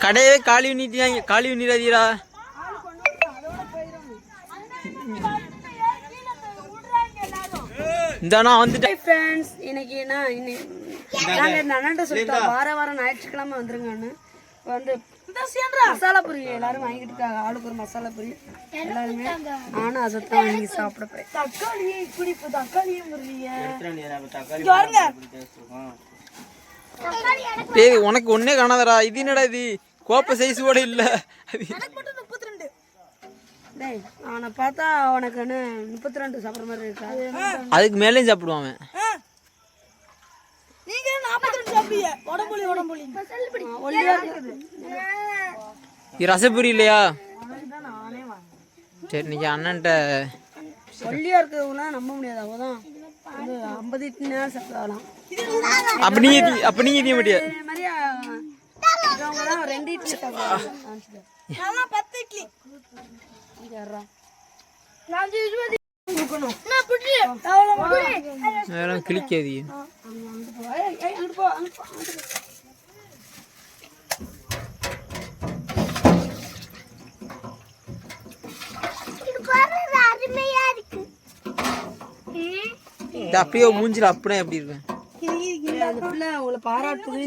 கடையவே காலி பண்ணிட்டாங்க. காலி பண்ணிடாதீரா. இந்தாண்ணா வந்துட்டேன் ஃப்ரெண்ட்ஸ். இன்னைக்கு நாங்கள் அண்ணன்ட்ட சொல்லிட்டோம் வாரம் ஞாயிற்றுக்கிழமை வந்துருங்கன்னு. வந்து மசாலா பூரி எல்லாரும் வாங்கிட்டு இருக்காங்க. ஆளுக்கு ஒரு மசாலா பூரி எல்லாருமே. நானும் அதைத்தான் வாங்கி சாப்பிட போறேன். தக்காளியே இப்படி தக்காளியே டேய் உனக்கு ஒன்னே காணாதடா. இது என்னடா இது கோப்பை சைஸ் கூட இல்ல. அவனை பார்த்தா அவனுக்கு 32 சாப்பிட்ற மாதிரி இருக்கா. அதுக்கு மேலேயும் சாப்பிடுவான். நீங்க 42 சாப்பிடுங்க. உடம்புலி ரசபுரி இல்லையா? சரி நீங்க அண்ணன்ட்ட ஒல்லியா இருக்கிறவங்களாம் நம்ப முடியாது. அவதான் 50 இட்லி நேரம் சாப்பிடலாம். அப்ப நீங்க தீய மாட்டியா? மாதிரியா 2 இட்லி சாப்பிடுவாங்க. 10 இட்லி கிளிக்காது. அப்படியே மூஞ்சில அப்படியே எப்படி இருக்கேன். உங்களை பாராட்டுது.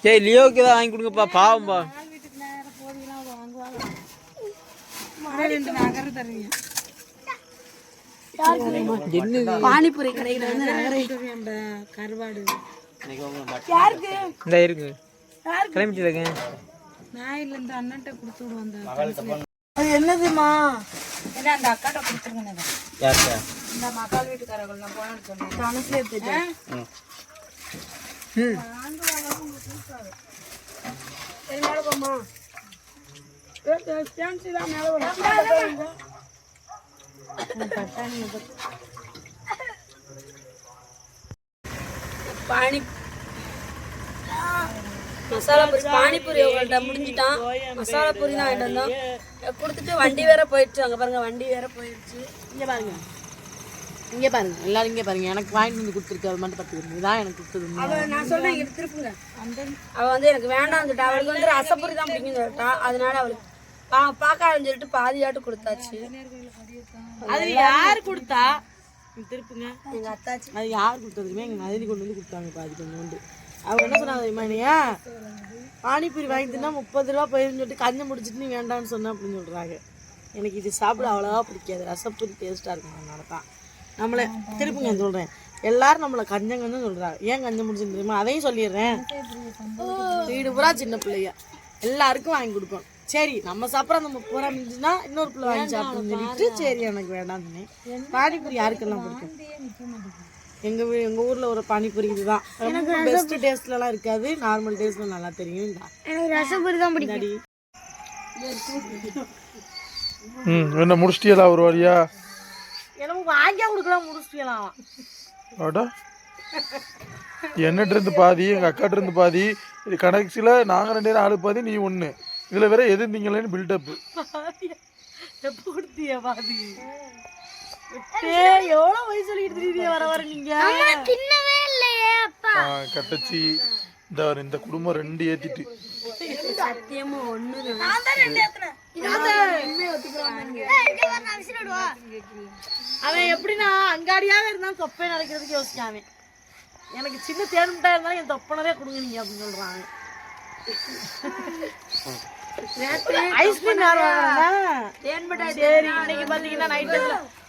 சரி லியோக்கு தான் வாங்கி கொடுங்கப்பா. பாவம்பா. பானிபூரி கடையில வந்து கருவாடு இருக்கு. கிளம்பிட்டு இருக்கேன். நான் இல்ல இந்த அண்ணன்ட்ட கொடுத்து விடுவாங்க. அது என்னதுமா? ஏன்னா அந்த அக்காட்ட கொடுத்துருங்க. இந்த மக்கால் வீட்டுக்காரர்கள் நான் போனேன்னு சொன்னேன். மனசுல எடுத்துட்டேன். சரி மேல போமா. மசாலா பூரி பானிபூரி முடிஞ்சிட்டான். மசாலா பூரி தான் வாங்கிட்டு வந்தோம். கொடுத்துட்டு வண்டி வேற போயிடுச்சு. அங்க பாருங்க வண்டி வேற போயிடுச்சு. இங்க பாருங்க எல்லாரும் இங்கே பாருங்க. எனக்கு வாங்கிட்டு வந்து கொடுத்துருக்கு. அது மட்டும் பார்த்துக்கணும். இதான் எனக்கு கொடுத்தது. நான் சொல்றேன் இங்க திருப்புங்க. அவள் வந்து எனக்கு வேண்டாம் சொல்லிட்டா. அவளுக்கு வந்து ரசப்பூரி தான் பிடிக்கும் சொல்லிட்டா. அதனால அவளுக்கு பார்க்க சொல்லிட்டு பாதியாட்டு கொடுத்தாச்சு. அது யாரு கொடுத்தா? திருப்புங்க. எங்க அத்தாச்சு. அது யார் கொடுத்ததுமே எங்க மதினி கொண்டு வந்து கொடுத்தாங்க பாதி கொஞ்சோண்டு. அவங்க என்ன சொன்னாங்க தெரியுமா? பானிபூரி வாங்கி தின்னா 30 ரூபா போயிருன்னு சொல்லிட்டு கஞ்சை முடிச்சுட்டு நீ வேண்டான்னு சொன்ன அப்படின்னு சொல்றாங்க. எனக்கு இது சாப்பிட அவ்வளோவா பிடிக்காது. ரசப்பூரி டேஸ்டா இருக்கும். அதனால தான் நம்மளை திருப்புங்க சொல்றேன். எல்லாரும் நம்மளை கஞ்சங்கன்னு சொல்றாங்க. ஏன் கஞ்சம் முடிச்சுன்னு தெரியுமா? அதையும் சொல்லிடுறேன். வீடு பூரா சின்ன பிள்ளையா எல்லாருக்கும் வாங்கி கொடுப்போம். சரி நம்ம சாப்பிட்ற நம்ம பூரா மிஞ்சுன்னா இன்னொரு பிள்ளை வாங்கி சாப்பிடுன்னு சொல்லிட்டு சரி எனக்கு வேண்டாம்னு. பானிபூரி யாருக்கெல்லாம் பிடிக்கும்? எங்க ஊர்ல ஒரு பானிபூரி இதுதான். ரொம்ப பெஸ்ட் டேஸ்ட்லாம் இருக்காது. நார்மல் டேஸ்ட்ல நல்லா தெரியும். எனக்கு ரசப்பூரி தான் பிடிக்கும். என்ன முடிச்சிட்டியலா ஒரு வழியா? எனக்கு வாங்கியா கொடுக்கலாம் முடிச்சிட்டியலாம். என்னட்டு இருந்து பாதி எங்க அக்காட்ட இருந்து பாதி. இது கடைசியில நாங்க 2 பேரும் ஆளு பாதி நீ ஒண்ணு. இதுல வேற எது இருந்தீங்களேன்னு பில்டப். எப்ப கொடுத்தீங்க பாதி? எவ்வளவு வயசு சொல்லிட்டு இருக்கீங்க வர வர நீங்க? தின்னவே இல்லையே அப்பா. கட்டச்சி இந்த குடும்பம் 2 ஏத்திட்டு. சத்தியமா ஒண்ணு நான் தான் 2 ஏத்துறேன். அவன் எப்படின்னா அங்காடியாக இருந்தா தொப்பை நடக்கிறதுக்கு யோசிக்காம எனக்கு சின்ன தேன்முட்டா இருந்தாலும் என் தொப்பனவே கொடுங்க நீங்க அப்படின்னு சொல்றாங்க. ஐஸ்கிரீம் சரி இன்னைக்கு பாத்தீங்கன்னா நைட்டு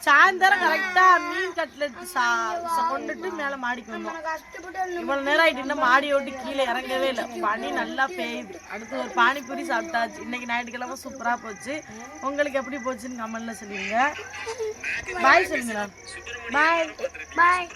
சாயந்தரம் கரெக்டா மீன் கட்லெட் கொண்டுட்டு மேல மாடிக்கு வந்தோம். இவ்வளவு நேரம் ஆயிட்டு இன்னும் மாடி ஓட்டி கீழே இறங்கவே இல்லை. பனி நல்லா பெய்யுது. அடுத்து ஒரு பானிபூரி சாப்பிட்டாச்சு. இன்னைக்கு ஞாயிற்றுக்கிழமை சூப்பரா போச்சு. உங்களுக்கு எப்படி போச்சுன்னு கமெண்ட்ல சொல்லுங்க. பாய் சொல்லுங்க. பாய்.